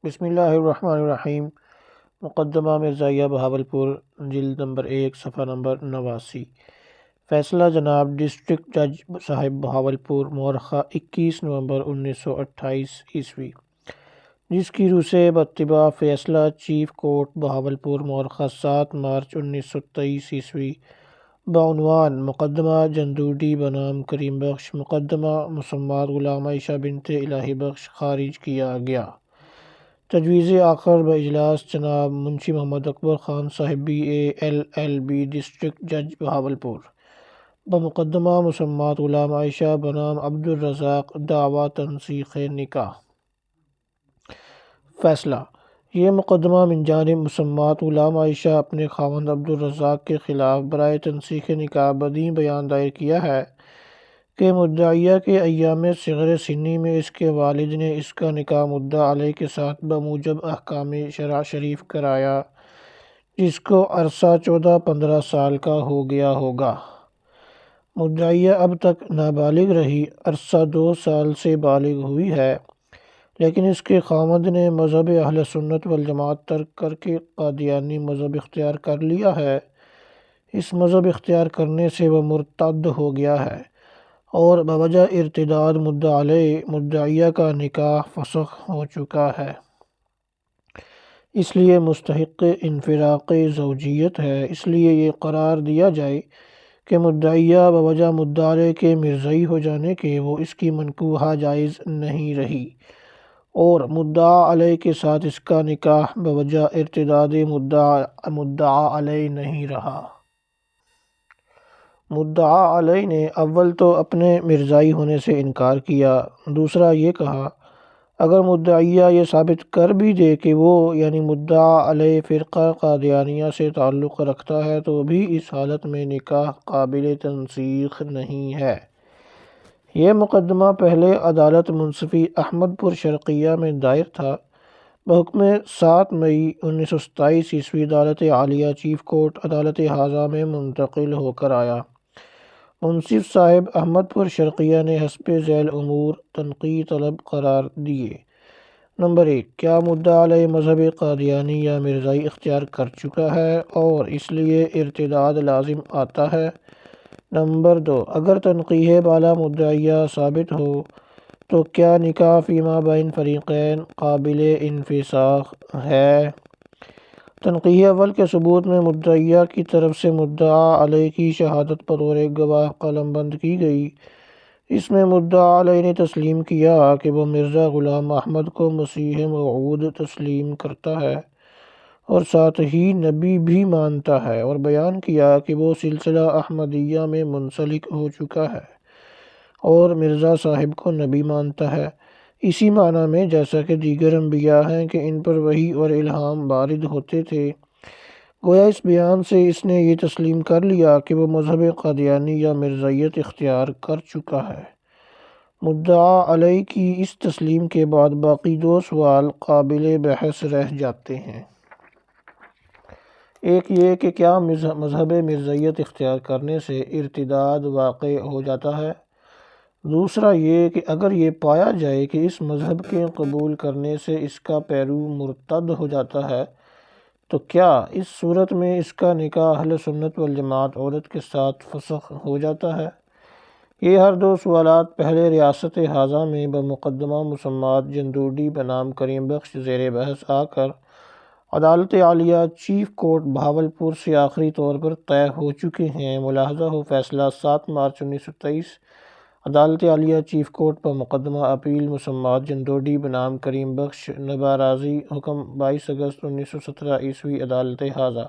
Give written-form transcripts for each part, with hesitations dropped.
بسم اللہ الرحمن الرحیم۔ مقدمہ مرزائیہ بہاولپور، جلد نمبر 1، صفحہ نمبر 89۔ فیصلہ جناب ڈسٹرکٹ جج صاحب بہاولپور، مورخہ 21 نومبر 1928 جس کی روح سے باتباع فیصلہ چیف کورٹ بہاولپور، مورخہ 7 مارچ 1923 بعنوان مقدمہ جندوڈی بنام کریم بخش، مقدمہ مسمات غلام عائشہ بنت الہی بخش خارج کیا گیا۔ تجویز آخر باجلاس جناب منشی محمد اکبر خان صاحب BA LLB ڈسٹرکٹ جج بہاولپور، بمقدمہ مسمات غلام عائشہ بنام عبدالرزاق دعویٰ تنسیخ نکاح۔ فیصلہ: یہ مقدمہ من جانب مسمات غلام عائشہ اپنے خاوند عبدالرزاق کے خلاف برائے تنسیخ نکاح بدیں بیان دائر کیا ہے کہ مدعیہ کے ایام صغر سنی میں اس کے والد نے اس کا نکاح مدعا علیہ کے ساتھ بموجب احکام شرع شریف کرایا، جس کو عرصہ 14-15 سال کا ہو گیا ہوگا۔ مدعیہ اب تک نابالغ رہی، عرصہ 2 سال سے بالغ ہوئی ہے، لیکن اس کے خاوند نے مذہب اہل سنت والجماعت ترک کر کے قادیانی مذہب اختیار کر لیا ہے۔ اس مذہب اختیار کرنے سے وہ مرتد ہو گیا ہے اور بوجہ ارتداد مدعا علیہ مدعیہ کا نکاح فسخ ہو چکا ہے، اس لیے مستحق انفراق زوجیت ہے۔ اس لیے یہ قرار دیا جائے کہ مدعیہ بوجہ مدعا علیہ کے مرزئی ہو جانے کے وہ اس کی منکوحہ جائز نہیں رہی، اور مدعا علیہ کے ساتھ اس کا نکاح بوجہ ارتداد مدعا علیہ نہیں رہا۔ مدعا علیہ نے اول تو اپنے مرزائی ہونے سے انکار کیا، دوسرا یہ کہا اگر مدعیہ یہ ثابت کر بھی دے کہ وہ یعنی مدعا علیہ فرقہ قادیانیہ سے تعلق رکھتا ہے تو بھی اس حالت میں نکاح قابل تنسیخ نہیں ہے۔ یہ مقدمہ پہلے عدالت منصفی احمد پور شرقیہ میں دائر تھا، بحکم 7 مئی 1927 عدالت عالیہ چیف کورٹ عدالت ہاضہ میں منتقل ہو کر آیا۔ منصف صاحب احمد پور شرقیہ نے حسب ذیل امور تنقیح طلب قرار دیے۔ نمبر 1، کیا مدعا علیہ مذہب قادیانی یا مرزائی اختیار کر چکا ہے اور اس لیے ارتداد لازم آتا ہے؟ نمبر 2، اگر تنقیح بالا مدعیہ ثابت ہو تو کیا نکاح فیما بین فریقین قابل انفساخ ہے؟ تنقیح اول کے ثبوت میں مدعیہ کی طرف سے مدعا علیہ کی شہادت بطور گواہ قلم بند کی گئی۔ اس میں مدعا علیہ نے تسلیم کیا کہ وہ مرزا غلام احمد کو مسیح موعود تسلیم کرتا ہے اور ساتھ ہی نبی بھی مانتا ہے، اور بیان کیا کہ وہ سلسلہ احمدیہ میں منسلک ہو چکا ہے اور مرزا صاحب کو نبی مانتا ہے، اسی معنی میں جیسا کہ دیگر انبیاء ہیں کہ ان پر وحی اور الہام وارد ہوتے تھے۔ گویا اس بیان سے اس نے یہ تسلیم کر لیا کہ وہ مذہب قادیانی یا مرزائیت اختیار کر چکا ہے۔ مدعا علیہ کی اس تسلیم کے بعد باقی 2 سوال قابل بحث رہ جاتے ہیں۔ ایک یہ کہ کیا مذہب مرزائیت اختیار کرنے سے ارتداد واقع ہو جاتا ہے؟ دوسرا یہ کہ اگر یہ پایا جائے کہ اس مذہب کے قبول کرنے سے اس کا پیرو مرتد ہو جاتا ہے تو کیا اس صورت میں اس کا نکاح اہل سنت والجماعت عورت کے ساتھ فسخ ہو جاتا ہے؟ یہ ہر 2 سوالات پہلے ریاست ہاضہ میں بمقدمہ مسمات جندوڈی بنام کریم بخش زیر بحث آ کر عدالت عالیہ چیف کورٹ بہاولپور سے آخری طور پر طے ہو چکے ہیں۔ ملاحظہ ہو فیصلہ 7 مارچ 1923 عدالت عالیہ چیف کورٹ بمقدمہ اپیل مسمات جندوڈی بنام کریم بخش نبارازی حکم 22 اگست 1917 عدالت ہاضہ۔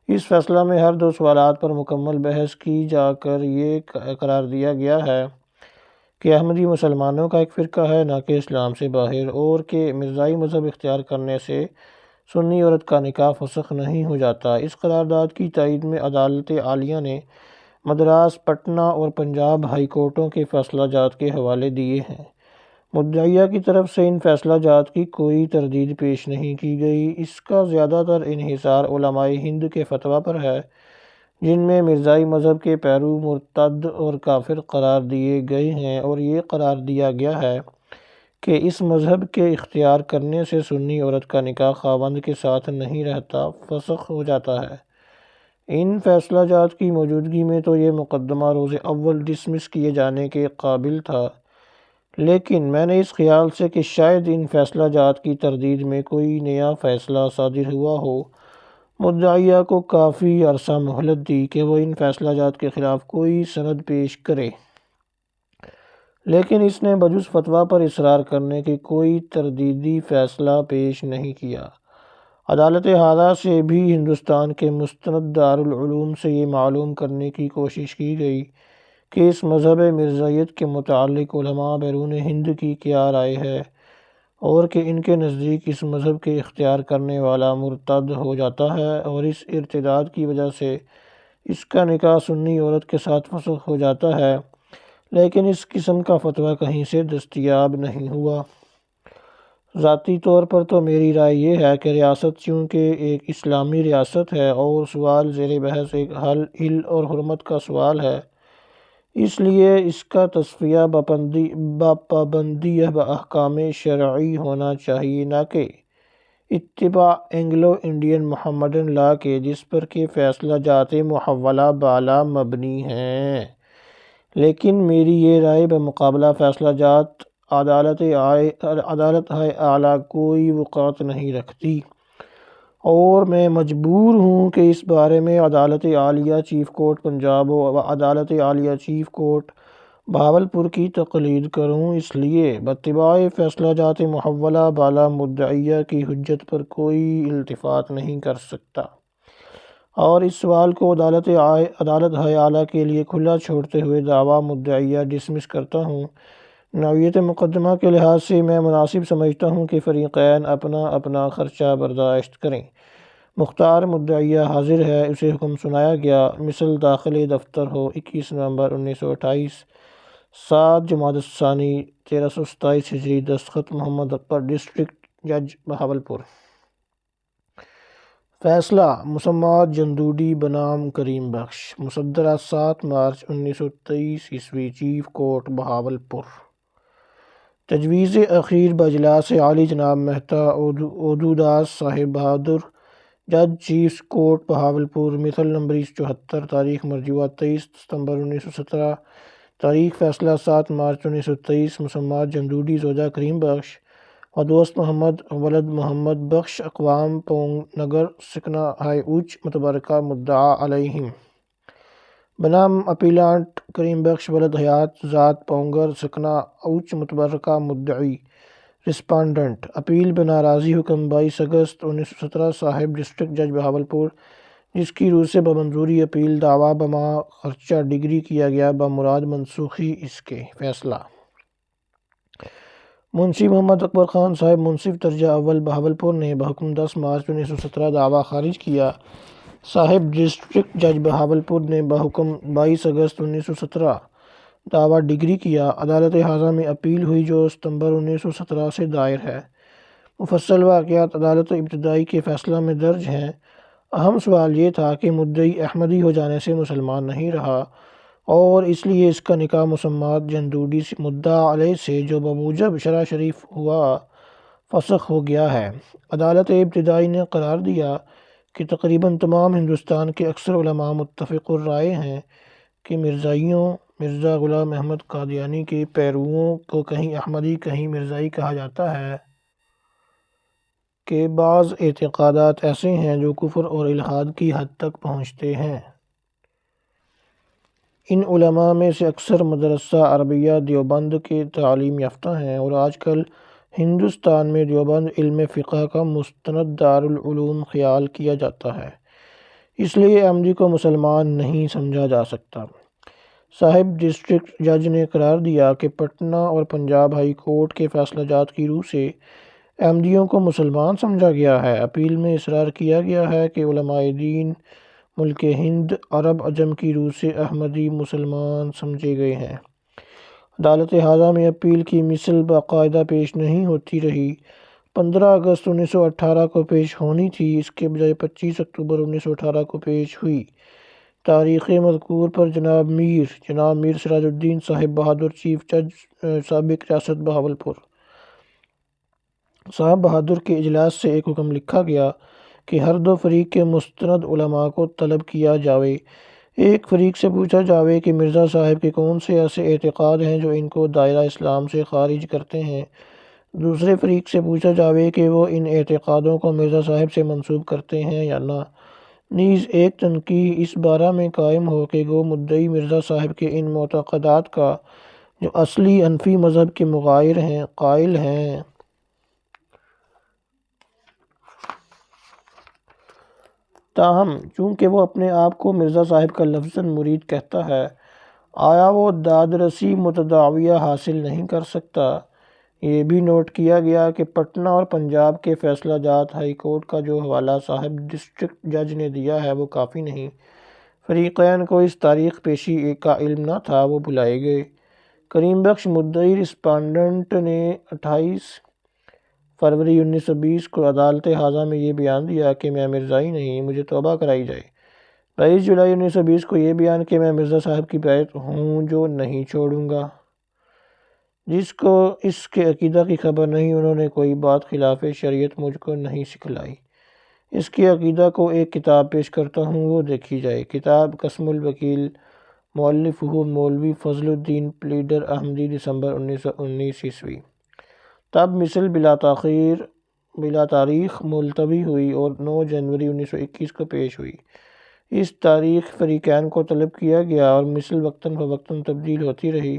اس فیصلہ میں ہر 2 سوالات پر مکمل بحث کی جا کر یہ قرار دیا گیا ہے کہ احمدی مسلمانوں کا ایک فرقہ ہے، نہ کہ اسلام سے باہر، اور کہ مرزائی مذہب اختیار کرنے سے سنی عورت کا نکاح فسخ نہیں ہو جاتا۔ اس قرارداد کی تائید میں عدالت عالیہ نے مدراس، پٹنہ اور پنجاب ہائی کورٹوں کے فیصلہ جات کے حوالے دیے ہیں۔ مدعیہ کی طرف سے ان فیصلہ جات کی کوئی تردید پیش نہیں کی گئی۔ اس کا زیادہ تر انحصار علماء ہند کے فتویٰ پر ہے، جن میں مرزائی مذہب کے پیرو مرتد اور کافر قرار دیے گئے ہیں، اور یہ قرار دیا گیا ہے کہ اس مذہب کے اختیار کرنے سے سنی عورت کا نکاح خاوند کے ساتھ نہیں رہتا، فسخ ہو جاتا ہے۔ ان فیصلہ جات کی موجودگی میں تو یہ مقدمہ روز اول ڈسمس کیے جانے کے قابل تھا، لیکن میں نے اس خیال سے کہ شاید ان فیصلہ جات کی تردید میں کوئی نیا فیصلہ صادر ہوا ہو، مدعیہ کو کافی عرصہ مہلت دی کہ وہ ان فیصلہ جات کے خلاف کوئی سند پیش کرے، لیکن اس نے بجز فتویٰ پر اصرار کرنے کے کوئی تردیدی فیصلہ پیش نہیں کیا۔ عدالت ہادہ سے بھی ہندوستان کے مستند دارالعلوم سے یہ معلوم کرنے کی کوشش کی گئی کہ اس مذہب مرزائیت کے متعلق علماء بیرون ہند کی کیا رائے ہے، اور کہ ان کے نزدیک اس مذہب کے اختیار کرنے والا مرتد ہو جاتا ہے اور اس ارتداد کی وجہ سے اس کا نکاح سنی عورت کے ساتھ فسخ ہو جاتا ہے، لیکن اس قسم کا فتویٰ کہیں سے دستیاب نہیں ہوا۔ ذاتی طور پر تو میری رائے یہ ہے کہ ریاست چونکہ ایک اسلامی ریاست ہے اور سوال زیر بحث ایک حل اور حرمت کا سوال ہے، اس لیے اس کا تصفیہ پابندی احکام شرعی ہونا چاہیے، نہ کہ اتباع اینگلو انڈین محمدن لا کے، جس پر کہ فیصلہ جات محولہ بالا مبنی ہیں۔ لیکن میری یہ رائے بمقابلہ فیصلہ جات عدالت اعلیٰ کوئی وقعت نہیں رکھتی، اور میں مجبور ہوں کہ اس بارے میں عدالت عالیہ چیف کورٹ پنجاب و عدالت عالیہ چیف کورٹ بہاولپور کی تقلید کروں۔ اس لیے باتباع فیصلہ جات محولہ بالا مدعیہ کی حجت پر کوئی التفات نہیں کر سکتا، اور اس سوال کو عدالت اعلیٰ کے لیے کھلا چھوڑتے ہوئے دعویٰ مدعیہ ڈسمس کرتا ہوں۔ نوعیت مقدمہ کے لحاظ سے میں مناسب سمجھتا ہوں کہ فریقین اپنا اپنا خرچہ برداشت کریں۔ مختار مدعیہ حاضر ہے، اسے حکم سنایا گیا۔ مثل داخل دفتر ہو، 21 نومبر 1928، 7 جمادی الثانی 1327 ہجری، دستخط محمد اکبر، ڈسٹرکٹ جج بہاولپور۔ فیصلہ مسمات جندوڈی بنام کریم بخش، مصدرہ 7 مارچ 1923 چیف کورٹ بہاولپور۔ تجویز اخیر باجلاس عالی جناب مہتا اودوداس صاحب بہادر، جج چیف کورٹ بہاولپور، مثل نمبر 74، تاریخ مرجوعہ 23 ستمبر 1917، تاریخ فیصلہ 7 مارچ 1923، مسمات جندوڈی زوجہ کریم بخش و دوست محمد ولد محمد بخش، اقوام پونگ نگر، سکنہ ہائی اوچ متبرکہ مدعا علیہم، بنام اپیلانٹ کریم بخش ولد حیات ذات پونگر، سکنہ اوچ متبرکہ مدعی، رسپانڈنٹ، اپیل بناراضی حکم 22 اگست 1917 صاحب، ڈسٹرکٹ جج بہاولپور، جس کی روح سے بمنظوری اپیل دعویٰ بما خرچہ ڈگری کیا گیا بمراد منسوخی اس کے۔ فیصلہ منشی محمد اکبر خان صاحب، منصف درجہ اول بہاولپور نے بحکم 10 مارچ 1917 دعویٰ خارج کیا۔ صاحب ڈسٹرکٹ جج بہاولپور نے بحکم 22 اگست 1917 دعویٰ ڈگری کیا۔ عدالت ہادہ میں اپیل ہوئی جو ستمبر 1917 سے دائر ہے۔ مفصل واقعات عدالت ابتدائی کے فیصلہ میں درج ہیں۔ اہم سوال یہ تھا کہ مدعی احمدی ہو جانے سے مسلمان نہیں رہا، اور اس لیے اس کا نکاح مسمات جندوڈی مدعا علیہ سے، جو بموجب شرع شریف ہوا، فسخ ہو گیا ہے۔ عدالت ابتدائی نے قرار دیا کہ تقریباً تمام ہندوستان کے اکثر علماء متفق الرائے ہیں کہ مرزائیوں، مرزا غلام احمد قادیانی کے پیرووں کو کہیں احمدی کہیں مرزائی کہا جاتا ہے، کہ بعض اعتقادات ایسے ہیں جو کفر اور الحاد کی حد تک پہنچتے ہیں۔ ان علماء میں سے اکثر مدرسہ عربیہ دیوبند کے تعلیم یافتہ ہیں، اور آج کل ہندوستان میں دیوبند علم فقہ کا مستند دارالعلوم خیال کیا جاتا ہے، اس لیے احمدی کو مسلمان نہیں سمجھا جا سکتا۔ صاحب ڈسٹرکٹ جج نے قرار دیا کہ پٹنہ اور پنجاب ہائی کورٹ کے فیصلہ جات کی روح سے احمدیوں کو مسلمان سمجھا گیا ہے۔ اپیل میں اصرار کیا گیا ہے کہ علماء دین ملک ہند، عرب عجم کی روح سے احمدی مسلمان سمجھے گئے ہیں۔ عدالت ہادہ میں اپیل کی مثل باقاعدہ پیش نہیں ہوتی رہی۔ 15 اگست 1918 کو پیش ہونی تھی، اس کے بجائے 25 اکتوبر 1918 کو پیش ہوئی۔ تاریخ مذکور پر جناب میر سراج الدین صاحب بہادر، چیف جج سابق ریاست بہاولپور، صاحب بہادر کے اجلاس سے ایک حکم لکھا گیا کہ ہر دو فریق کے مستند علماء کو طلب کیا جاوے۔ ایک فریق سے پوچھا جاوے کہ مرزا صاحب کے کون سے ایسے اعتقاد ہیں جو ان کو دائرہ اسلام سے خارج کرتے ہیں۔ دوسرے فریق سے پوچھا جاوے کہ وہ ان اعتقادوں کو مرزا صاحب سے منسوب کرتے ہیں یا نہ۔ نیز ایک تنقیح اس بارہ میں قائم ہو کہ وہ مدعی مرزا صاحب کے ان معتقدات کا جو اصلی حنفی مذہب کے مغایر ہیں قائل ہیں۔ تاہم چونکہ وہ اپنے آپ کو مرزا صاحب کا لفظاً مرید کہتا ہے، آیا وہ دادرسی متداویہ حاصل نہیں کر سکتا؟ یہ بھی نوٹ کیا گیا کہ پٹنہ اور پنجاب کے فیصلہ جات ہائی کورٹ کا جو حوالہ صاحب ڈسٹرکٹ جج نے دیا ہے وہ کافی نہیں۔ فریقین کو اس تاریخ پیشی کا علم نہ تھا، وہ بلائے گئے۔ کریم بخش مدعی رسپانڈنٹ نے 28 فروری 1920 کو عدالت ہاضہ میں یہ بیان دیا کہ میں مرزائی نہیں، مجھے توبہ کرائی جائے۔ 22 جولائی 1920 کو یہ بیان کہ میں مرزا صاحب کی بیعت ہوں جو نہیں چھوڑوں گا۔ جس کو اس کے عقیدہ کی خبر نہیں، انہوں نے کوئی بات خلاف شریعت مجھ کو نہیں سکھلائی۔ اس کے عقیدہ کو ایک کتاب پیش کرتا ہوں، وہ دیکھی جائے۔ کتاب قسم الوکیل، مؤلف ہو مولوی فضل الدین پلیڈر احمدی، دسمبر 1919 ء۔ تب مثل بلا تاریخ ملتوی ہوئی اور 9 جنوری 1921 کو پیش ہوئی۔ اس تاریخ فریقین کو طلب کیا گیا اور مثل وقتاً فوقتاً تبدیل ہوتی رہی۔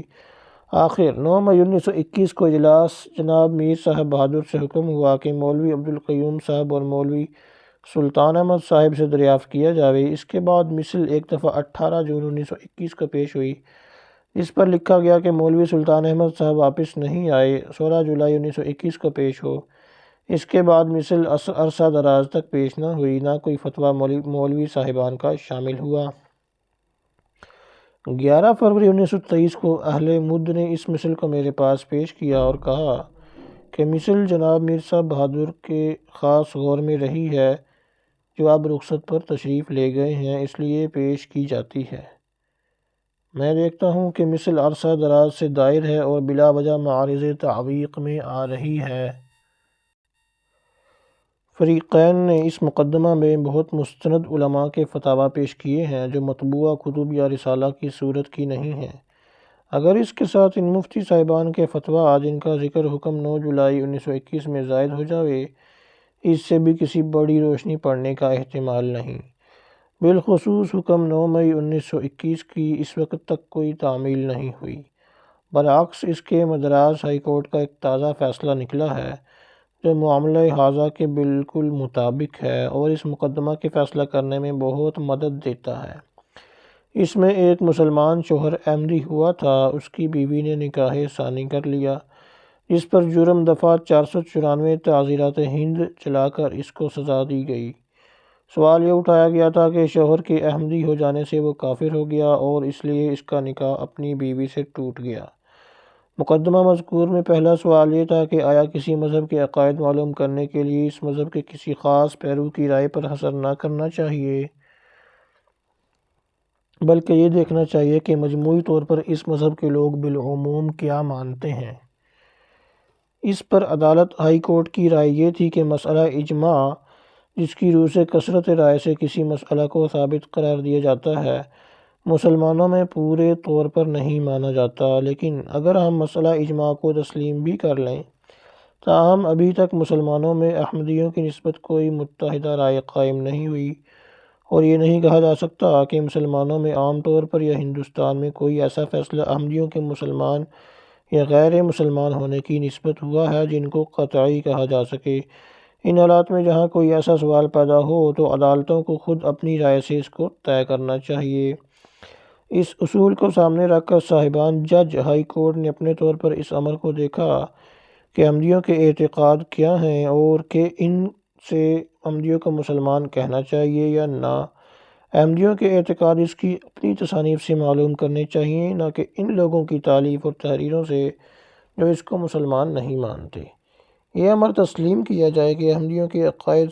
آخر 9 مئی 1921 کو اجلاس جناب میر صاحب بہادر سے حکم ہوا کہ مولوی عبدالقیوم صاحب اور مولوی سلطان احمد صاحب سے دریافت کیا جاوے۔ اس کے بعد مثل ایک دفعہ 18 جون 1921 کو پیش ہوئی، جس پر لکھا گیا کہ مولوی سلطان احمد صاحب واپس نہیں آئے، 16 جولائی 1921 کو پیش ہو۔ اس کے بعد مثل عرصہ دراز تک پیش نہ ہوئی، نہ کوئی فتویٰ مولوی صاحبان کا شامل ہوا۔ 11 فروری 1923 کو اہل مد نے اس مثل کو میرے پاس پیش کیا اور کہا کہ مثل جناب میر صاحب بہادر کے خاص غور میں رہی ہے، جو اب رخصت پر تشریف لے گئے ہیں، اس لیے پیش کی جاتی ہے۔ میں دیکھتا ہوں کہ مثل عرصہ دراز سے دائر ہے اور بلا وجہ معارض تعویق میں آ رہی ہے۔ فریقین نے اس مقدمہ میں بہت مستند علماء کے فتاویٰ پیش کیے ہیں جو مطبوعہ کتب یا رسالہ کی صورت کی نہیں ہیں۔ اگر اس کے ساتھ ان مفتی صاحبان کے فتویٰ جن کا ذکر حکم 9 جولائی 1921 میں زائد ہو جاوے، اس سے بھی کسی بڑی روشنی پڑنے کا احتمال نہیں۔ بالخصوص حکم 9 مئی 1921 کی اس وقت تک کوئی تعمیل نہیں ہوئی، برعکس اس کے مدراس ہائی کورٹ کا ایک تازہ فیصلہ نکلا ہے جو معاملہ ہاضہ کے بالکل مطابق ہے اور اس مقدمہ کے فیصلہ کرنے میں بہت مدد دیتا ہے۔ اس میں ایک مسلمان شوہر احمدی ہوا تھا، اس کی بیوی نے نکاح ثانی کر لیا، جس پر جرم دفعہ 494 تعزیرات ہند چلا کر اس کو سزا دی گئی۔ سوال یہ اٹھایا گیا تھا کہ شوہر کے احمدی ہو جانے سے وہ کافر ہو گیا اور اس لیے اس کا نکاح اپنی بیوی سے ٹوٹ گیا۔ مقدمہ مذکور میں پہلا سوال یہ تھا کہ آیا کسی مذہب کے عقائد معلوم کرنے کے لیے اس مذہب کے کسی خاص پیرو کی رائے پر حصر نہ کرنا چاہیے، بلکہ یہ دیکھنا چاہیے کہ مجموعی طور پر اس مذہب کے لوگ بالعموم کیا مانتے ہیں۔ اس پر عدالت ہائی کورٹ کی رائے یہ تھی کہ مسئلہ اجماع، جس کی روح سے کثرت رائے سے کسی مسئلہ کو ثابت قرار دیا جاتا ہے، مسلمانوں میں پورے طور پر نہیں مانا جاتا، لیکن اگر ہم مسئلہ اجماع کو تسلیم بھی کر لیں، تاہم ابھی تک مسلمانوں میں احمدیوں کی نسبت کوئی متحدہ رائے قائم نہیں ہوئی، اور یہ نہیں کہا جا سکتا کہ مسلمانوں میں عام طور پر یا ہندوستان میں کوئی ایسا فیصلہ احمدیوں کے مسلمان یا غیر مسلمان ہونے کی نسبت ہوا ہے جن کو قطعی کہا جا سکے۔ ان حالات میں جہاں کوئی ایسا سوال پیدا ہو تو عدالتوں کو خود اپنی رائے سے اس کو طے کرنا چاہیے۔ اس اصول کو سامنے رکھ کر صاحبان جج ہائی کورٹ نے اپنے طور پر اس امر کو دیکھا کہ احمدیوں کے اعتقاد کیا ہیں اور کہ ان سے احمدیوں کو مسلمان کہنا چاہیے یا نہ۔ احمدیوں کے اعتقاد اس کی اپنی تصانیف سے معلوم کرنے چاہیے، نہ کہ ان لوگوں کی تالیف اور تحریروں سے جو اس کو مسلمان نہیں مانتے۔ یہ امر تسلیم کیا جائے کہ احمدیوں کے عقائد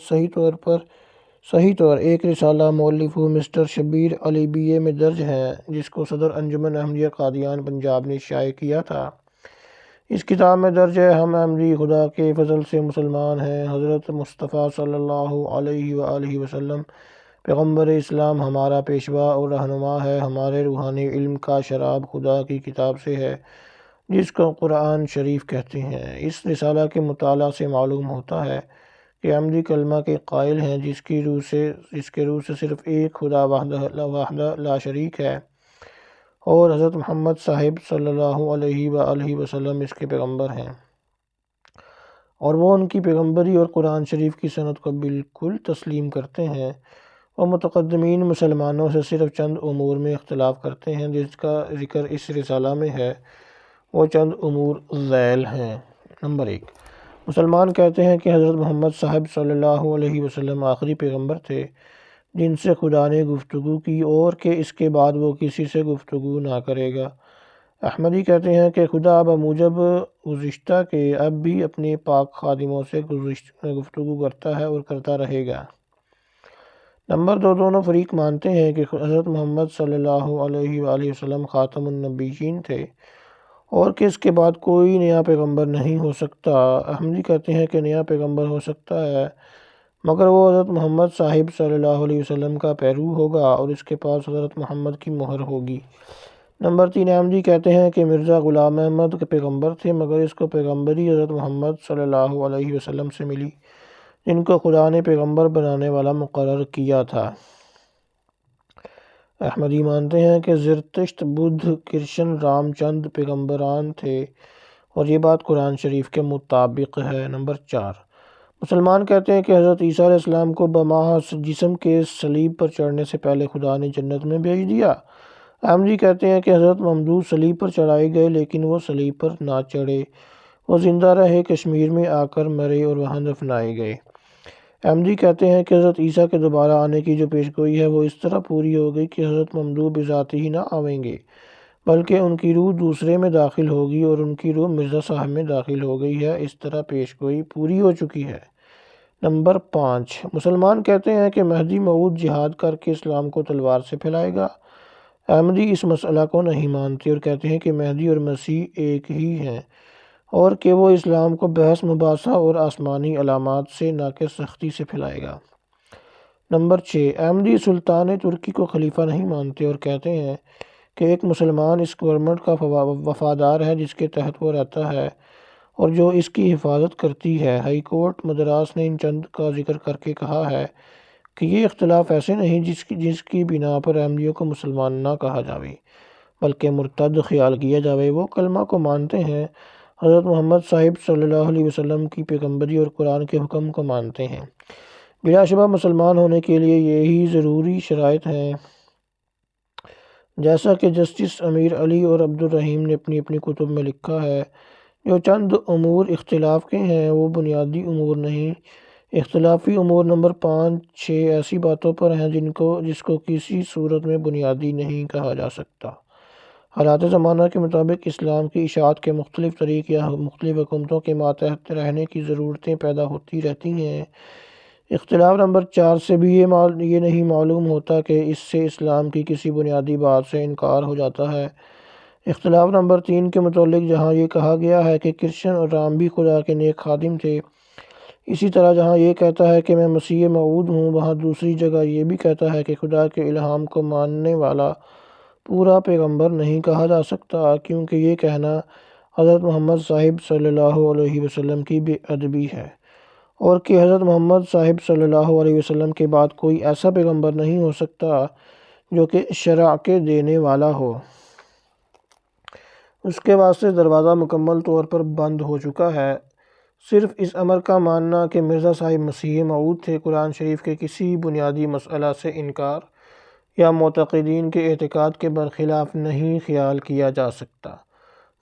صحیح طور ایک رسالہ مؤلف مسٹر شبیر علی بی اے میں درج ہیں، جس کو صدر انجمن احمدیہ قادیان پنجاب نے شائع کیا تھا۔ اس کتاب میں درج ہے ہم احمدی خدا کے فضل سے مسلمان ہیں۔ حضرت مصطفیٰ صلی اللہ علیہ وآلہ وسلم پیغمبر اسلام ہمارا پیشوا اور رہنما ہے۔ ہمارے روحانی علم کا شراب خدا کی کتاب سے ہے جس کو قرآن شریف کہتے ہیں۔ اس رسالہ کے مطالعہ سے معلوم ہوتا ہے کہ احمدی کلمہ کے قائل ہیں جس کے روح سے صرف ایک خدا وحدہ لا شریک ہے، اور حضرت محمد صاحب صلی اللہ علیہ وآلہ وسلم اس کے پیغمبر ہیں، اور وہ ان کی پیغمبری اور قرآن شریف کی سند کو بالکل تسلیم کرتے ہیں۔ وہ متقدمین مسلمانوں سے صرف چند امور میں اختلاف کرتے ہیں جس کا ذکر اس رسالہ میں ہے۔ وہ چند امور ذیل ہیں۔ نمبر 1، مسلمان کہتے ہیں کہ حضرت محمد صاحب صلی اللہ علیہ وسلم آخری پیغمبر تھے جن سے خدا نے گفتگو کی، اور کہ اس کے بعد وہ کسی سے گفتگو نہ کرے گا۔ احمدی کہتے ہیں کہ خدا بموجب گزشتہ کے اب بھی اپنے پاک خادموں سے گفتگو کرتا ہے اور کرتا رہے گا۔ نمبر 2، دونوں فریق مانتے ہیں کہ حضرت محمد صلی اللہ علیہ وآلہ وسلم خاتم النبیین تھے اور کہ اس کے بعد کوئی نیا پیغمبر نہیں ہو سکتا۔ احمدی کہتے ہیں کہ نیا پیغمبر ہو سکتا ہے مگر وہ حضرت محمد صاحب صلی اللہ علیہ وسلم کا پیرو ہوگا اور اس کے پاس حضرت محمد کی مہر ہوگی۔ نمبر 3، احمدی کہتے ہیں کہ مرزا غلام احمد کے پیغمبر تھے مگر اس کو پیغمبری حضرت محمد صلی اللہ علیہ وسلم سے ملی جن کو خدا نے پیغمبر بنانے والا مقرر کیا تھا۔ احمدی مانتے ہیں کہ زرتشت، بدھ، کرشن، رام چند پیغمبران تھے اور یہ بات قرآن شریف کے مطابق ہے۔ نمبر 4، مسلمان کہتے ہیں کہ حضرت عیسیٰ علیہ السلام کو بمحض جسم کے صلیب پر چڑھنے سے پہلے خدا نے جنت میں بھیج دیا۔ احمدی کہتے ہیں کہ حضرت ممدوح صلیب پر چڑھائے گئے لیکن وہ صلیب پر نہ چڑھے، وہ زندہ رہے، کشمیر میں آ کر مرے اور وہاں دفنائے گئے۔ احمدی کہتے ہیں کہ حضرت عیسیٰ کے دوبارہ آنے کی جو پیشگوئی ہے وہ اس طرح پوری ہو گئی کہ حضرت ممدوح بذات ہی نہ آئیں گے بلکہ ان کی روح دوسرے میں داخل ہوگی اور ان کی روح مرزا صاحب میں داخل ہو گئی ہے۔ اس طرح پیشگوئی پوری ہو چکی ہے۔ نمبر 5، مسلمان کہتے ہیں کہ مہدی موعود جہاد کر کے اسلام کو تلوار سے پھیلائے گا۔ احمدی اس مسئلہ کو نہیں مانتے اور کہتے ہیں کہ مہدی اور مسیح ایک ہی ہیں اور کہ وہ اسلام کو بحث مباحثہ اور آسمانی علامات سے نہ کہ سختی سے پھیلائے گا۔ نمبر 6، احمدی سلطان ترکی کو خلیفہ نہیں مانتے اور کہتے ہیں کہ ایک مسلمان اس گورنمنٹ کا وفادار ہے جس کے تحت وہ رہتا ہے اور جو اس کی حفاظت کرتی ہے۔ ہائی کورٹ مدراس نے ان چند کا ذکر کر کے کہا ہے کہ یہ اختلاف ایسے نہیں جس کی بنا پر احمدیوں کو مسلمان نہ کہا جاوے بلکہ مرتد خیال کیا جاوے۔ وہ کلمہ کو مانتے ہیں، حضرت محمد صاحب صلی اللہ علیہ وسلم کی پیغمبری اور قرآن کے حکم کو مانتے ہیں۔ بلا شبہ مسلمان ہونے کے لیے یہی ضروری شرائط ہیں جیسا کہ جسٹس امیر علی اور عبد الرحیم نے اپنی اپنی کتب میں لکھا ہے۔ جو چند امور اختلاف کے ہیں وہ بنیادی امور نہیں۔ اختلافی امور نمبر 5، 6 ایسی باتوں پر ہیں جس کو کسی صورت میں بنیادی نہیں کہا جا سکتا۔ حالات زمانہ کے مطابق اسلام کی اشاعت کے مختلف طریق یا مختلف حکومتوں کے ماتحت رہنے کی ضرورتیں پیدا ہوتی رہتی ہیں۔ اختلاف نمبر 4 سے بھی یہ نہیں معلوم ہوتا کہ اس سے اسلام کی کسی بنیادی بات سے انکار ہو جاتا ہے۔ اختلاف نمبر 3 کے متعلق جہاں یہ کہا گیا ہے کہ کرشن اور رام بھی خدا کے نیک خادم تھے، اسی طرح جہاں یہ کہتا ہے کہ میں مسیح موعود ہوں، وہاں دوسری جگہ یہ بھی کہتا ہے کہ خدا کے الہام کو ماننے والا پورا پیغمبر نہیں کہا جا سکتا، کیونکہ یہ کہنا حضرت محمد صاحب صلی اللہ علیہ وسلم کی بے ادبی ہے، اور کہ حضرت محمد صاحب صلی اللہ علیہ وسلم کے بعد کوئی ایسا پیغمبر نہیں ہو سکتا جو کہ شرع کے دینے والا ہو۔ اس کے واسطے دروازہ مکمل طور پر بند ہو چکا ہے۔ صرف اس امر کا ماننا کہ مرزا صاحب مسیح موعود تھے، قرآن شریف کے کسی بنیادی مسئلہ سے انکار یا معتقدین کے اعتقاد کے برخلاف نہیں خیال کیا جا سکتا،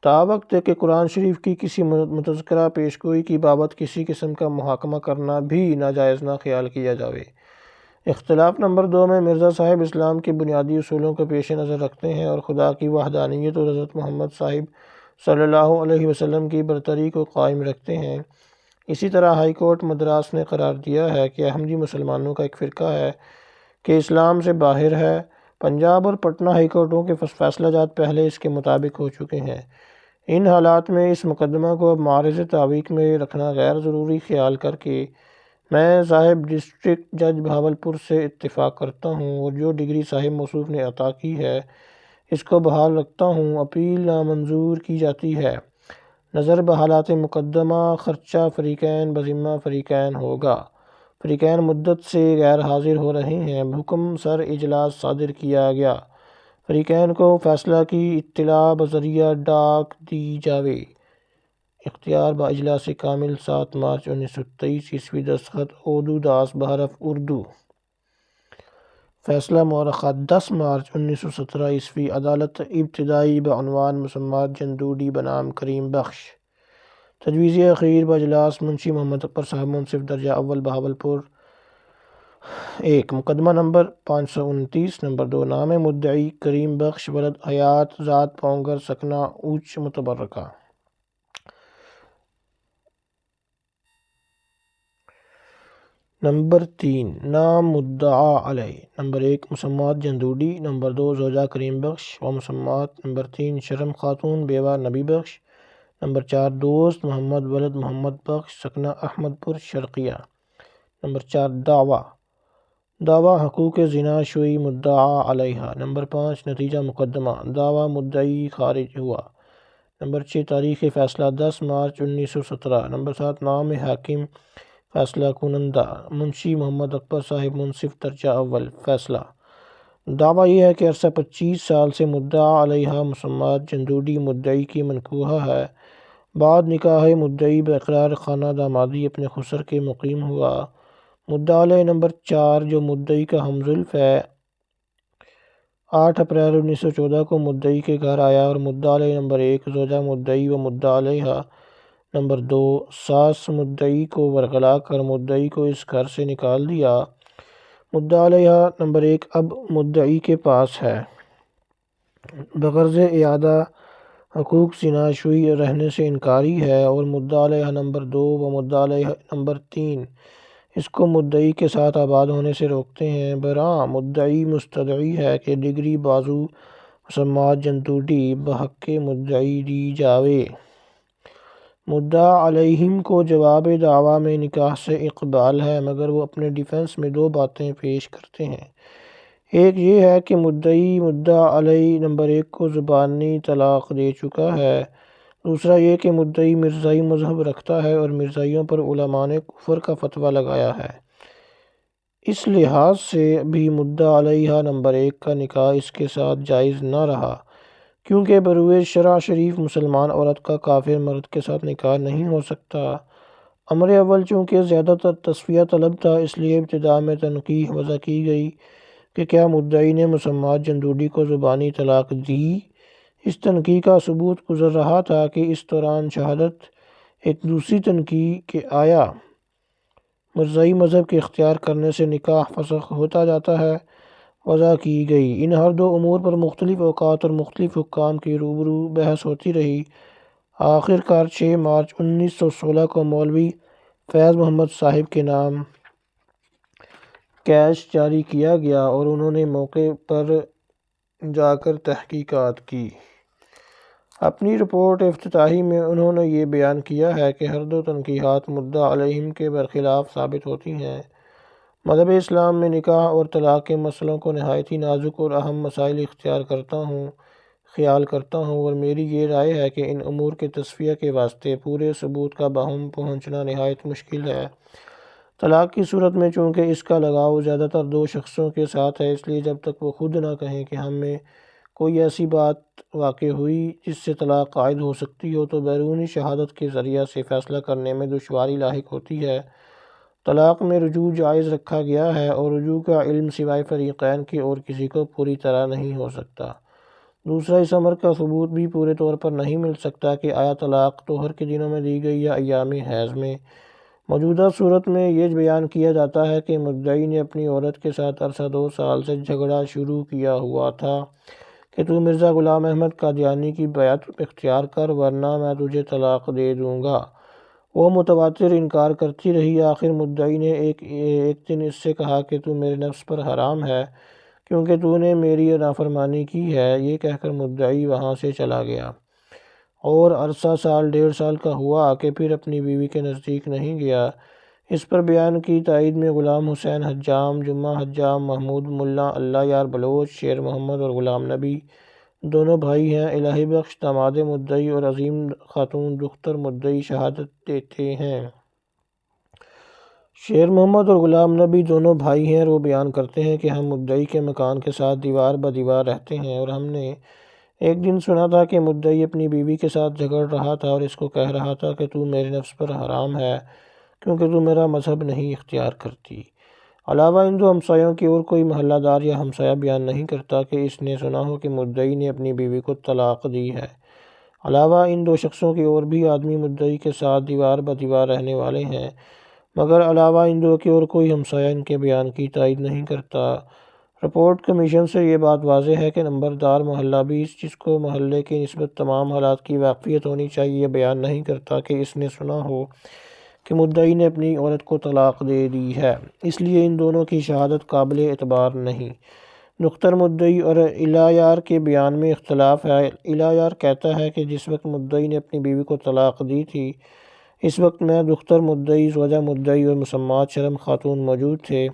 تاوقت کہ قرآن شریف کی کسی متذکرہ پیشگوئی کی بابت کسی قسم کا محاکمہ کرنا بھی ناجائز نہ خیال کیا جاوے۔ اختلاف نمبر 2 میں مرزا صاحب اسلام کے بنیادی اصولوں کو پیش نظر رکھتے ہیں اور خدا کی وحدانیت اور حضرت محمد صاحب صلی اللہ علیہ وسلم کی برتری کو قائم رکھتے ہیں۔ اسی طرح ہائی کورٹ مدراس نے قرار دیا ہے کہ احمدی مسلمانوں کا ایک فرقہ ہے کہ اسلام سے باہر ہے۔ پنجاب اور پٹنہ ہائی کورٹوں کے فیصلہ جات پہلے اس کے مطابق ہو چکے ہیں۔ ان حالات میں اس مقدمہ کو اب معرض تعویق میں رکھنا غیر ضروری خیال کر کے میں صاحب ڈسٹرکٹ جج بہاولپور سے اتفاق کرتا ہوں اور جو ڈگری صاحب موصوف نے عطا کی ہے اس کو بحال رکھتا ہوں۔ اپیل نامنظور کی جاتی ہے۔ نظر بحالات مقدمہ خرچہ فریقین بذمہ فریقین ہوگا۔ فریقین مدت سے غیر حاضر ہو رہے ہیں۔ حکم سر اجلاس صادر کیا گیا۔ فریقین کو فیصلہ کی اطلاع بذریعہ ڈاک دی جاوے۔ اختیار با اجلاس کامل 7 مارچ 1923 عیسوی دستخط اودو داس بحرف اردو۔ فیصلہ مؤرخہ 10 مارچ 1917 عیسوی عدالت ابتدائی بعنوان مسمات جندوڈی بنام کریم بخش۔ تجویز اخیر باجلاس منشی محمد اکبر صاحب منصف درجہ اول بہاولپور۔ 1 مقدمہ نمبر 529 نمبر 2 نام مدعی کریم بخش ولد حیات ذات پونگر سکنہ اوچ متبرکہ۔ نمبر 3 نام مدعا علیہ۔ نمبر 1 مسمات جندوڈی۔ نمبر 2 زوجہ کریم بخش و مسمات۔ نمبر 3 شرم خاتون بیوہ نبی بخش۔ نمبر 4 دوست محمد ولد محمد بخش سکنہ احمد پور شرقیہ۔ نمبر 4 دعویٰ حقوق زنا شوئی مدعا علیہ۔ نمبر 5 نتیجہ مقدمہ دعویٰ مدعی خارج ہوا۔ نمبر 6 تاریخ فیصلہ 10 مارچ 1917۔ نمبر 7 نام حاکم فیصلہ کنندہ منشی محمد اکبر صاحب منصف درجہ اول۔ فیصلہ دعویٰ یہ ہے کہ عرصہ 25 سال سے مدعا علیہ مسمات جندوڈی مدعی کی منکوحہ ہے۔ بعد نکاح مدعی باقرار خانہ دامادی اپنے خسر کے مقیم ہوا۔ مدعا علیہ نمبر 4 جو مدعی کا ہمزلف ہے 8 اپریل 1914 کو مدعی کے گھر آیا اور مدعا علیہ نمبر 1 زوجہ مدعی و مدعا علیہ نمبر 2 ساس مدعی کو ورغلا کر مدعی کو اس گھر سے نکال دیا۔ مدعا علیہ نمبر 1 اب مدعی کے پاس ہے۔ بغرض اعادہ حقوق زنا شوئی رہنے سے انکاری ہے اور مدعا علیہ نمبر 2 و مدعا علیہ نمبر 3 اس کو مدعی کے ساتھ آباد ہونے سے روکتے ہیں۔ برآں مدعی مستدعی ہے کہ ڈگری بازو مسمات جندوڈی بحق مدعی دی جاوے۔ مدعا علیہم کو جواب دعویٰ میں نکاح سے اقبال ہے مگر وہ اپنے ڈیفنس میں 2 باتیں پیش کرتے ہیں۔ ایک یہ ہے کہ مدعا علیہ نمبر 1 کو زبانی طلاق دے چکا ہے۔ دوسرا یہ کہ مدعی مرزائی مذہب رکھتا ہے اور مرزائیوں پر علماء نے کفر کا فتویٰ لگایا ہے۔ اس لحاظ سے بھی مدعا علیہ نمبر 1 کا نکاح اس کے ساتھ جائز نہ رہا کیونکہ بروئے شرع شریف مسلمان عورت کا کافر مرد کے ساتھ نکاح نہیں ہو سکتا۔ امر اول چونکہ زیادہ تر تصفیہ طلب تھا اس لیے ابتدا میں تنقیح وضع کی گئی کہ کیا مدعی نے مسمات جندوڈی کو زبانی طلاق دی۔ اس تنقیح کا ثبوت گزر رہا تھا کہ اس دوران شہادت ایک دوسری تنقیح کہ آیا مرزائی مذہب کے اختیار کرنے سے نکاح فسخ ہوتا جاتا ہے وضع کی گئی۔ ان ہر 2 امور پر مختلف اوقات اور مختلف حکام کے روبرو بحث ہوتی رہی۔ آخر کار 6 مارچ 1916 کو مولوی فیض محمد صاحب کے نام کیش جاری کیا گیا اور انہوں نے موقع پر جا کر تحقیقات کی۔ اپنی رپورٹ افتتاحی میں انہوں نے یہ بیان کیا ہے کہ ہر 2 تنقیحات مدعا علیہم کے برخلاف ثابت ہوتی ہیں۔ مذہب اسلام میں نکاح اور طلاق کے مسئلوں کو نہایت ہی نازک اور اہم مسائل اختیار خیال کرتا ہوں اور میری یہ رائے ہے کہ ان امور کے تصفیہ کے واسطے پورے ثبوت کا بہم پہنچنا نہایت مشکل ہے۔ طلاق کی صورت میں چونکہ اس کا لگاؤ زیادہ تر 2 شخصوں کے ساتھ ہے اس لیے جب تک وہ خود نہ کہیں کہ ہم میں کوئی ایسی بات واقع ہوئی جس سے طلاق عائد ہو سکتی ہو تو بیرونی شہادت کے ذریعہ سے فیصلہ کرنے میں دشواری لاحق ہوتی ہے۔ طلاق میں رجوع جائز رکھا گیا ہے اور رجوع کا علم سوائے فریقین کے اور کسی کو پوری طرح نہیں ہو سکتا۔ دوسرا اس امر کا ثبوت بھی پورے طور پر نہیں مل سکتا کہ آیا طلاق طہر کے دنوں میں دی گئی یا ایام حیض میں۔ موجودہ صورت میں یہ بیان کیا جاتا ہے کہ مدعی نے اپنی عورت کے ساتھ عرصہ 2 سال سے جھگڑا شروع کیا ہوا تھا کہ تو مرزا غلام احمد قادیانی کی بیعت اختیار کر ورنہ میں تجھے طلاق دے دوں گا۔ وہ متواتر انکار کرتی رہی۔ آخر مدعی نے ایک دن اس سے کہا کہ تو میرے نفس پر حرام ہے کیونکہ تو نے میری نافرمانی کی ہے۔ یہ کہہ کر مدعی وہاں سے چلا گیا اور عرصہ سال 1.5 سال کا ہوا کہ پھر اپنی بیوی کے نزدیک نہیں گیا۔ اس پر بیان کی تائید میں غلام حسین حجام، جمعہ حجام، محمود ملا، اللہ یار بلوچ، شیر محمد اور غلام نبی دونوں بھائی ہیں۔ الہی بخش داماد مدعی اور عظیم خاتون دختر مدعی شہادت دیتے ہیں۔ شیر محمد اور غلام نبی دونوں بھائی ہیں اور وہ بیان کرتے ہیں کہ ہم مدعی کے مکان کے ساتھ دیوار بدیوار رہتے ہیں، اور ہم نے ایک دن سنا تھا کہ مدعی اپنی بیوی کے ساتھ جھگڑ رہا تھا اور اس کو کہہ رہا تھا کہ تو میرے نفس پر حرام ہے کیونکہ تو میرا مذہب نہیں اختیار کرتی۔ علاوہ ان دو ہمسایوں کی اور کوئی محلہ دار یا ہمسایہ بیان نہیں کرتا کہ اس نے سنا ہو کہ مدعی نے اپنی بیوی کو طلاق دی ہے۔ علاوہ ان دو شخصوں کی اور بھی آدمی مدعی کے ساتھ دیوار بدیوار رہنے والے ہیں، مگر علاوہ ان دو کے اور کوئی ہمسایہ ان کے بیان کی تائید نہیں کرتا۔ رپورٹ کمیشن سے یہ بات واضح ہے کہ نمبردار محلہ بھی جس کو محلے کی نسبت تمام حالات کی واقفیت ہونی چاہیے بیان نہیں کرتا کہ اس نے سنا ہو کہ مدعی نے اپنی عورت کو طلاق دے دی ہے، اس لیے ان دونوں کی شہادت قابل اعتبار نہیں۔ دختر مدعی اور الہیار کے بیان میں اختلاف ہے۔ الہیار کہتا ہے کہ جس وقت مدعی نے اپنی بیوی کو طلاق دی تھی اس وقت میں دختر مدعی، زوجہ مدعی اور مسمات شرم خاتون موجود تھے۔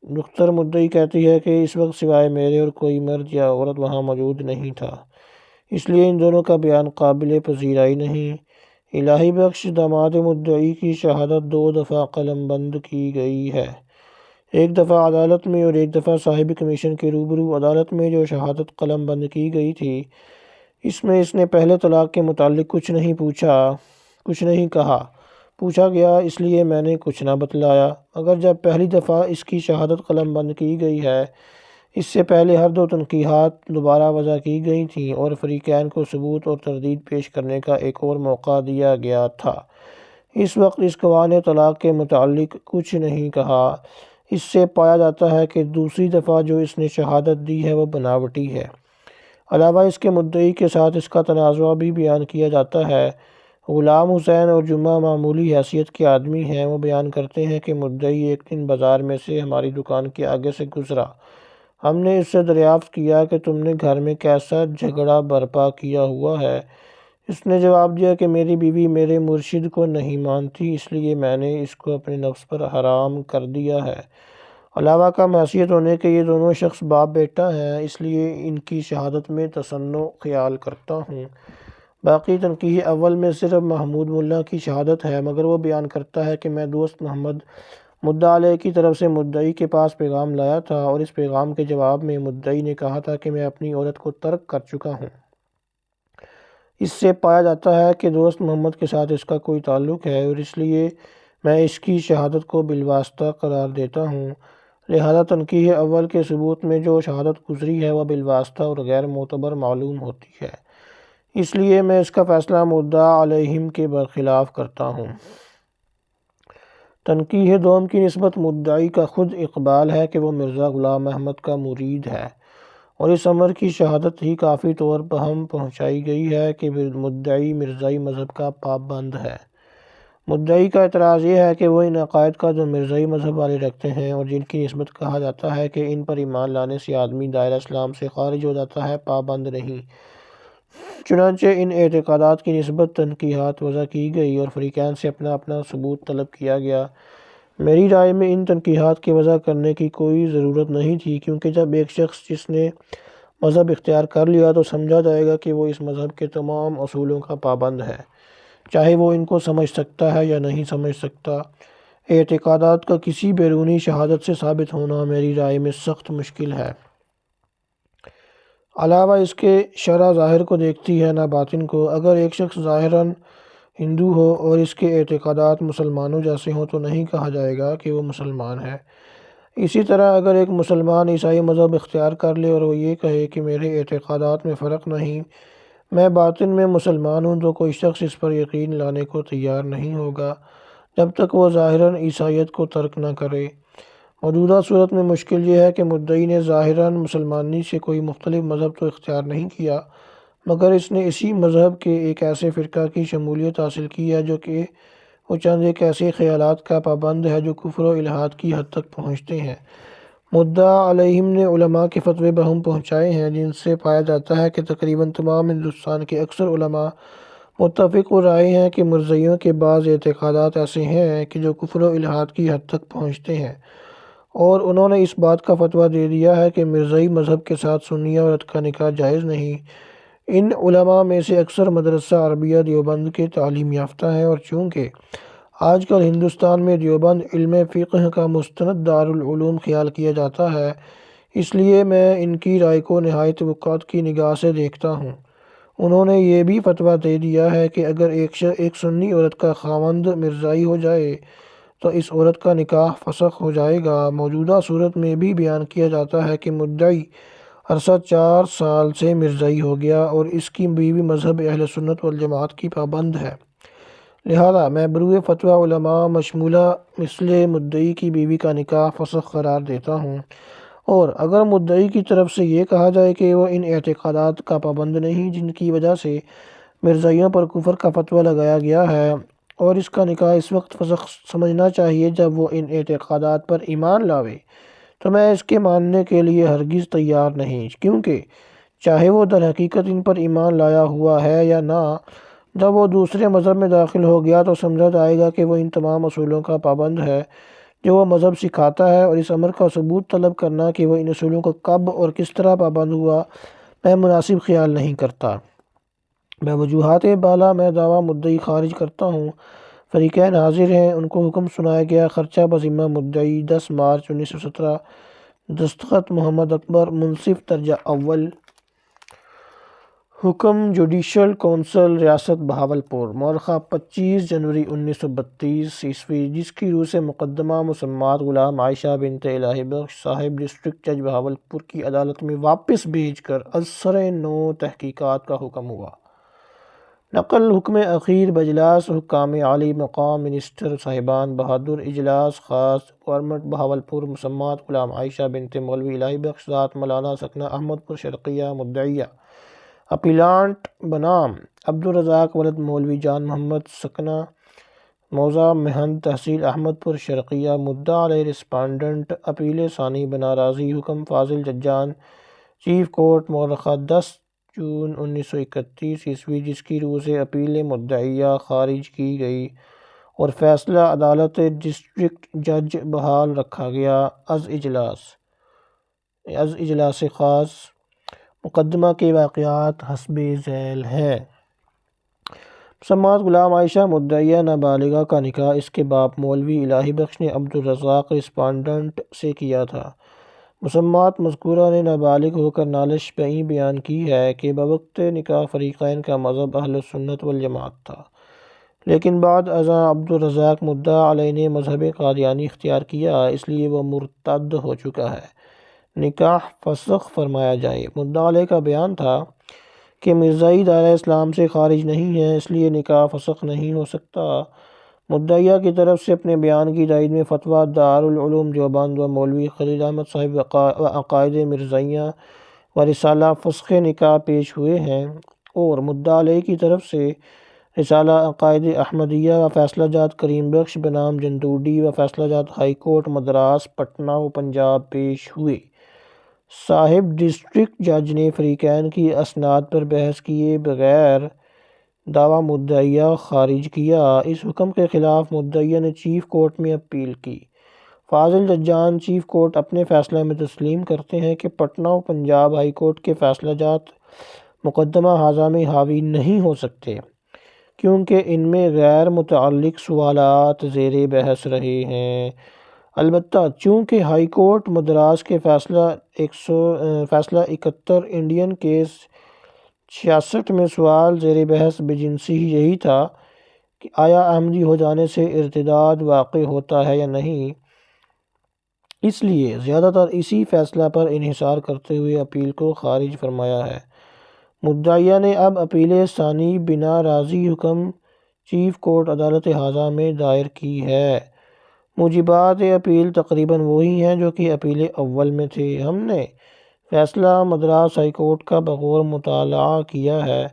دختر مدعی کہتی ہے کہ اس وقت سوائے میرے اور کوئی مرد یا عورت وہاں موجود نہیں تھا، اس لیے ان دونوں کا بیان قابل پذیرائی نہیں۔ الہی بخش داماد مدعی کی شہادت 2 دفعہ قلم بند کی گئی ہے، ایک دفعہ عدالت میں اور ایک دفعہ صاحب کمیشن کے روبرو۔ عدالت میں جو شہادت قلم بند کی گئی تھی اس میں اس نے پہلے طلاق کے متعلق کچھ نہیں کہا۔ پوچھا گیا اس لیے میں نے کچھ نہ بتلایا، مگر جب پہلی دفعہ اس کی شہادت قلم بند کی گئی ہے اس سے پہلے ہر 2 تنقیحات دوبارہ وضع کی گئی تھیں اور فریقین کو ثبوت اور تردید پیش کرنے کا ایک اور موقع دیا گیا تھا۔ اس وقت اس گواہ نے طلاق کے متعلق کچھ نہیں کہا۔ اس سے پایا جاتا ہے کہ دوسری دفعہ جو اس نے شہادت دی ہے وہ بناوٹی ہے۔ علاوہ اس کے مدعی کے ساتھ اس کا تنازع بھی بیان کیا جاتا ہے۔ غلام حسین اور جمعہ معمولی حیثیت کے آدمی ہیں۔ وہ بیان کرتے ہیں کہ مدعی ایک دن بازار میں سے ہماری دکان کے آگے سے گزرا۔ ہم نے اس سے دریافت کیا کہ تم نے گھر میں کیسا جھگڑا برپا کیا ہوا ہے؟ اس نے جواب دیا کہ میری بیوی میرے مرشد کو نہیں مانتی، اس لیے میں نے اس کو اپنے نفس پر حرام کر دیا ہے۔ علاوہ کم حیثیت ہونے کے یہ دونوں شخص باپ بیٹا ہیں، اس لیے ان کی شہادت میں تصنع خیال کرتا ہوں۔ باقی تنقیح اول میں صرف محمود ملا کی شہادت ہے، مگر وہ بیان کرتا ہے کہ میں دوست محمد مدعا علیہ کی طرف سے مدعی کے پاس پیغام لایا تھا اور اس پیغام کے جواب میں مدعی نے کہا تھا کہ میں اپنی عورت کو ترک کر چکا ہوں۔ اس سے پایا جاتا ہے کہ دوست محمد کے ساتھ اس کا کوئی تعلق ہے اور اس لیے میں اس کی شہادت کو بالواسطہ قرار دیتا ہوں، لہذا تنقیح اول کے ثبوت میں جو شہادت گزری ہے وہ بالواسطہ اور غیر معتبر معلوم ہوتی ہے، اس لیے میں اس کا فیصلہ مدعا علیہم کے برخلاف کرتا ہوں۔ تنقیح دوم کی نسبت مدعی کا خود اقبال ہے کہ وہ مرزا غلام احمد کا مرید ہے، اور اس امر کی شہادت ہی کافی طور پر ہم پہنچائی گئی ہے کہ مدعی مرزائی مذہب کا پابند ہے۔ مدعی کا اعتراض یہ ہے کہ وہ ان عقائد کا جو مرزائی مذہب والے رکھتے ہیں اور جن کی نسبت کہا جاتا ہے کہ ان پر ایمان لانے سے آدمی دائرہ اسلام سے خارج ہو جاتا ہے، پابند نہیں۔ چنانچہ ان اعتقادات کی نسبت تنقیحات وضع کی گئی اور فریقین سے اپنا اپنا ثبوت طلب کیا گیا۔ میری رائے میں ان تنقیحات کے وضع کرنے کی کوئی ضرورت نہیں تھی، کیونکہ جب ایک شخص جس نے مذہب اختیار کر لیا تو سمجھا جائے گا کہ وہ اس مذہب کے تمام اصولوں کا پابند ہے، چاہے وہ ان کو سمجھ سکتا ہے یا نہیں سمجھ سکتا۔ اعتقادات کا کسی بیرونی شہادت سے ثابت ہونا میری رائے میں سخت مشکل ہے۔ علاوہ اس کے شرع ظاہر کو دیکھتی ہے نہ باطن کو۔ اگر ایک شخص ظاہراً ہندو ہو اور اس کے اعتقادات مسلمانوں جیسے ہوں تو نہیں کہا جائے گا کہ وہ مسلمان ہے۔ اسی طرح اگر ایک مسلمان عیسائی مذہب اختیار کر لے اور وہ یہ کہے کہ میرے اعتقادات میں فرق نہیں، میں باطن میں مسلمان ہوں، تو کوئی شخص اس پر یقین لانے کو تیار نہیں ہوگا جب تک وہ ظاہراً عیسائیت کو ترک نہ کرے۔ موجودہ صورت میں مشکل یہ ہے کہ مدعی نے ظاہراً مسلمانی سے کوئی مختلف مذہب تو اختیار نہیں کیا، مگر اس نے اسی مذہب کے ایک ایسے فرقہ کی شمولیت حاصل کی ہے جو کہ وہ چند ایک ایسے خیالات کا پابند ہے جو کفر و الحاد کی حد تک پہنچتے ہیں۔ مدعا علیہم نے علماء کے فتوے بہم پہنچائے ہیں، جن سے پایا جاتا ہے کہ تقریباً تمام ہندوستان کے اکثر علماء متفق رائے ہیں کہ مرزائیوں کے بعض اعتقادات ایسے ہیں کہ جو کفر و الحاد کی حد تک پہنچتے ہیں، اور انہوں نے اس بات کا فتویٰ دے دیا ہے کہ مرزائی مذہب کے ساتھ سنی عورت کا نکاح جائز نہیں۔ ان علماء میں سے اکثر مدرسہ عربیہ دیوبند کے تعلیم یافتہ ہیں، اور چونکہ آج کل ہندوستان میں دیوبند علم فقہ کا مستند دارالعلوم خیال کیا جاتا ہے، اس لیے میں ان کی رائے کو نہایت توقعات کی نگاہ سے دیکھتا ہوں۔ انہوں نے یہ بھی فتویٰ دے دیا ہے کہ اگر ایک سنی عورت کا خاوند مرزائی ہو جائے تو اس عورت کا نکاح فسخ ہو جائے گا۔ موجودہ صورت میں بھی بیان کیا جاتا ہے کہ مدعی عرصہ 4 سال سے مرزائی ہو گیا اور اس کی بیوی مذہب اہل سنت والجماعت کی پابند ہے، لہذا میں بروئے فتویٰ علماء مشمولہ مثل مدعی کی بیوی کا نکاح فسخ قرار دیتا ہوں۔ اور اگر مدعی کی طرف سے یہ کہا جائے کہ وہ ان اعتقادات کا پابند نہیں جن کی وجہ سے مرزائیوں پر کفر کا فتویٰ لگایا گیا ہے، اور اس کا نکاح اس وقت فسخ سمجھنا چاہیے جب وہ ان اعتقادات پر ایمان لاوے، تو میں اس کے ماننے کے لیے ہرگز تیار نہیں، کیونکہ چاہے وہ در حقیقت ان پر ایمان لایا ہوا ہے یا نہ، جب وہ دوسرے مذہب میں داخل ہو گیا تو سمجھا جائے گا کہ وہ ان تمام اصولوں کا پابند ہے جو وہ مذہب سکھاتا ہے، اور اس امر کا ثبوت طلب کرنا کہ وہ ان اصولوں کا کب اور کس طرح پابند ہوا، میں مناسب خیال نہیں کرتا۔ بوجوہات بالا میں دعویٰ مدعی خارج کرتا ہوں۔ فریقین حاضر ہیں، ان کو حکم سنایا گیا۔ خرچہ بذمہ مدعی 10 مارچ 1917۔ دستخط محمد اکبر، منصف درجہ اول۔ حکم جوڈیشل کونسل، ریاست بہاولپور۔ مورخہ 25 جنوری 1932 جس کی روح سے مقدمہ مسمات غلام عائشہ بنت الہی بخش صاحب ڈسٹرکٹ جج بہاولپور کی عدالت میں واپس بھیج کر از سر نو تحقیقات کا حکم ہوا۔ نقل حکم اخیر بجلاس حکام عالی مقام منسٹر صاحبان بہادر، اجلاس خاص گورنمنٹ بہاولپور، مسمات غلام عائشہ بنت مولوی الہی بخش ذات مولانا سکنہ احمد پور شرقیہ، مدعیہ اپیلانٹ بنام عبدالرزاق ولد مولوی جان محمد سکنہ، موضع مہند تحصیل احمد پور شرقیہ، مدعا علیہ رسپانڈنٹ، اپیل ثانی بنا راضی، حکم فاضل ججان، چیف کورٹ، مورخہ 10 جون 1931 جس کی روح سے اپیل مدعیہ خارج کی گئی اور فیصلہ عدالت ڈسٹرکٹ جج بحال رکھا گیا۔ از اجلاس خاص مقدمہ کے واقعات حسب ذیل ہیں۔ مسمات غلام عائشہ مدعیہ نابالغہ کا نکاح اس کے باپ مولوی الہی بخش نے عبدالرزاق رسپانڈنٹ سے کیا تھا۔ مسمات مذکورہ نے نابالغ ہو کر نالش بئیں بیان کی ہے کہ بوقت نکاح فریقین کا مذہب اہل سنت والجماعت تھا، لیکن بعد ازاں عبدالرزاق مدعا علیہ نے مذہب قادیانی اختیار کیا، اس لیے وہ مرتد ہو چکا ہے، نکاح فسخ فرمایا جائے۔ مدعا علیہ کا بیان تھا کہ مرزائی دائرہ اسلام سے خارج نہیں ہے، اس لیے نکاح فسخ نہیں ہو سکتا۔ مدعیہ کی طرف سے اپنے بیان کی تائید میں فتویٰ دارالعلوم دیوبند و مولوی خلیل احمد صاحب و عقائد مرزائیہ و رسالہ فسخ نکاح پیش ہوئے ہیں، اور مدعا علیہ کی طرف سے رسالہ عقائد احمدیہ و فیصلہ جات کریم بخش بنام جنتوڈی و فیصلہ جات ہائی کورٹ مدراس پٹنہ و پنجاب پیش ہوئے۔ صاحب ڈسٹرکٹ جج نے فریقین کی اسناد پر بحث کیے بغیر دعویٰ مدعیہ خارج کیا۔ اس حکم کے خلاف مدعیہ نے چیف کورٹ میں اپیل کی۔ فاضل ججان چیف کورٹ اپنے فیصلے میں تسلیم کرتے ہیں کہ پٹنہ و پنجاب ہائی کورٹ کے فیصلہ جات مقدمہ ھذا میں حاوی نہیں ہو سکتے، کیونکہ ان میں غیر متعلق سوالات زیر بحث رہے ہیں۔ البتہ چونکہ ہائی کورٹ مدراس کے فیصلہ 71 انڈین کیس 66 میں سوال زیر بحث بجنسی یہی تھا کہ آیا احمدی ہو جانے سے ارتداد واقع ہوتا ہے یا نہیں، اس لیے زیادہ تر اسی فیصلہ پر انحصار کرتے ہوئے اپیل کو خارج فرمایا ہے۔ مدعیہ نے اب اپیل ثانی بنا راضی حکم چیف کورٹ عدالت ھذا میں دائر کی ہے۔ موجبات اپیل تقریباً وہی ہیں جو کہ اپیل اول میں تھے۔ ہم نے فیصلہ مدراس ہائی کورٹ کا بغور مطالعہ کیا ہے۔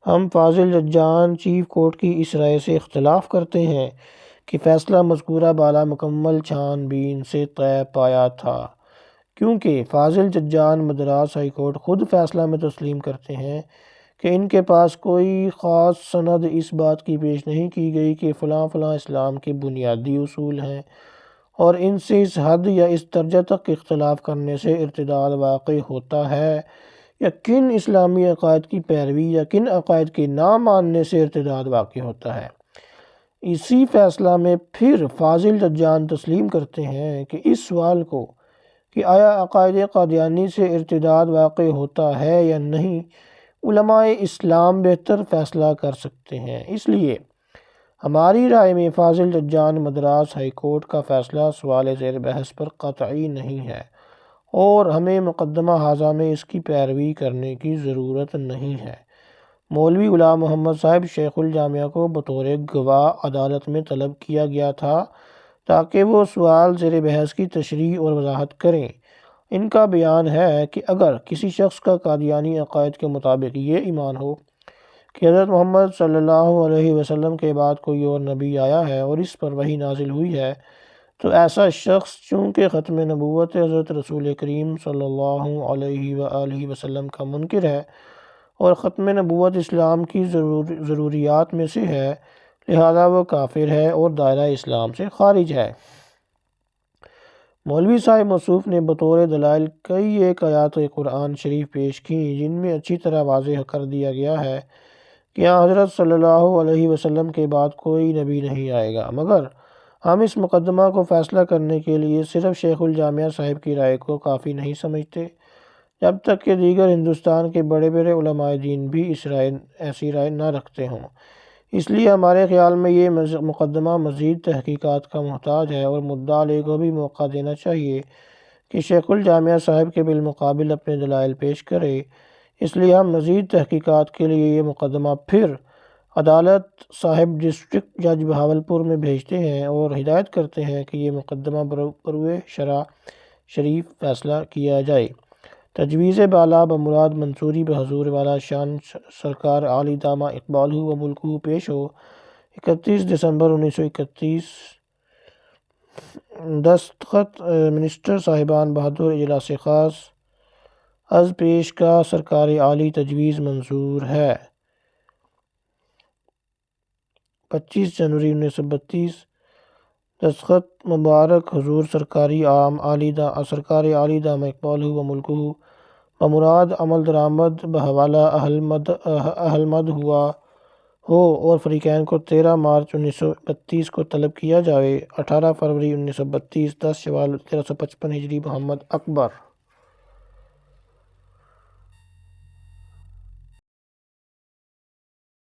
ہم فاضل ججان چیف کورٹ کی اس رائے سے اختلاف کرتے ہیں کہ فیصلہ مذکورہ بالا مکمل چھان بین سے طے پایا تھا کیونکہ فاضل ججان مدراس ہائی کورٹ خود فیصلہ میں تسلیم کرتے ہیں کہ ان کے پاس کوئی خاص سند اس بات کی پیش نہیں کی گئی کہ فلاں فلاں اسلام کے بنیادی اصول ہیں، اور ان سے اس حد یا اس درجہ تک اختلاف کرنے سے ارتداد واقع ہوتا ہے، یا کن اسلامی عقائد کی پیروی یا کن عقائد کے نہ ماننے سے ارتداد واقع ہوتا ہے۔ اسی فیصلہ میں پھر فاضل ججان تسلیم کرتے ہیں کہ اس سوال کو کہ آیا عقائد قادیانی سے ارتداد واقع ہوتا ہے یا نہیں، علماء اسلام بہتر فیصلہ کر سکتے ہیں۔ اس لیے ہماری رائے میں فاضل ججان مدراس ہائی کورٹ کا فیصلہ سوال زیر بحث پر قطعی نہیں ہے، اور ہمیں مقدمہ ھذا میں اس کی پیروی کرنے کی ضرورت نہیں ہے۔ مولوی غلام محمد صاحب شیخ الجامعہ کو بطور گواہ عدالت میں طلب کیا گیا تھا تاکہ وہ سوال زیر بحث کی تشریح اور وضاحت کریں۔ ان کا بیان ہے کہ اگر کسی شخص کا قادیانی عقائد کے مطابق یہ ایمان ہو کہ حضرت محمد صلی اللہ علیہ وسلم کے بعد کوئی اور نبی آیا ہے اور اس پر وحی نازل ہوئی ہے، تو ایسا شخص چونکہ ختم نبوت حضرت رسول کریم صلی اللہ علیہ وآلہ وسلم کا منکر ہے اور ختم نبوت اسلام کی ضروریات میں سے ہے، لہذا وہ کافر ہے اور دائرہ اسلام سے خارج ہے۔ مولوی صاحب موصوف نے بطور دلائل کئی ایک آیات قرآن شریف پیش کیں جن میں اچھی طرح واضح کر دیا گیا ہے کہ حضرت صلی اللہ علیہ وسلم کے بعد کوئی نبی نہیں آئے گا، مگر ہم اس مقدمہ کو فیصلہ کرنے کے لیے صرف شیخ الجامعہ صاحب کی رائے کو کافی نہیں سمجھتے، جب تک کہ دیگر ہندوستان کے بڑے بڑے علماء دین بھی ایسی رائے نہ رکھتے ہوں۔ اس لیے ہمارے خیال میں یہ مقدمہ مزید تحقیقات کا محتاج ہے، اور مدعا علیہ کو بھی موقع دینا چاہیے کہ شیخ الجامعہ صاحب کے بالمقابل اپنے دلائل پیش کرے۔ اس لیے ہم مزید تحقیقات کے لیے یہ مقدمہ پھر عدالت صاحب ڈسٹرکٹ جج بہاولپور میں بھیجتے ہیں اور ہدایت کرتے ہیں کہ یہ مقدمہ بروئے شرع شریف فیصلہ کیا جائے۔ تجویز بالا بمراد منصوری بحضور والا شان سرکار عالی دامہ اقبالہ و ملکہ پیش ہو 31 دسمبر 1931، دستخط منسٹر صاحبان بہادر اجلاس خاص از پیش کا سرکار عالی تجویز منظور ہے۔ 25 جنوری 1932، دستخط مبارک حضور سرکار عالی دامہ اقبالہ و ملکہ بمراد عمل درآمد بحوالہ اہل مد ہوا ہو اور فریقین کو 13 مارچ 1932 کو طلب کیا جائے۔ 18 فروری 1932، 10 شوال 1355 ہجری، محمد اکبر۔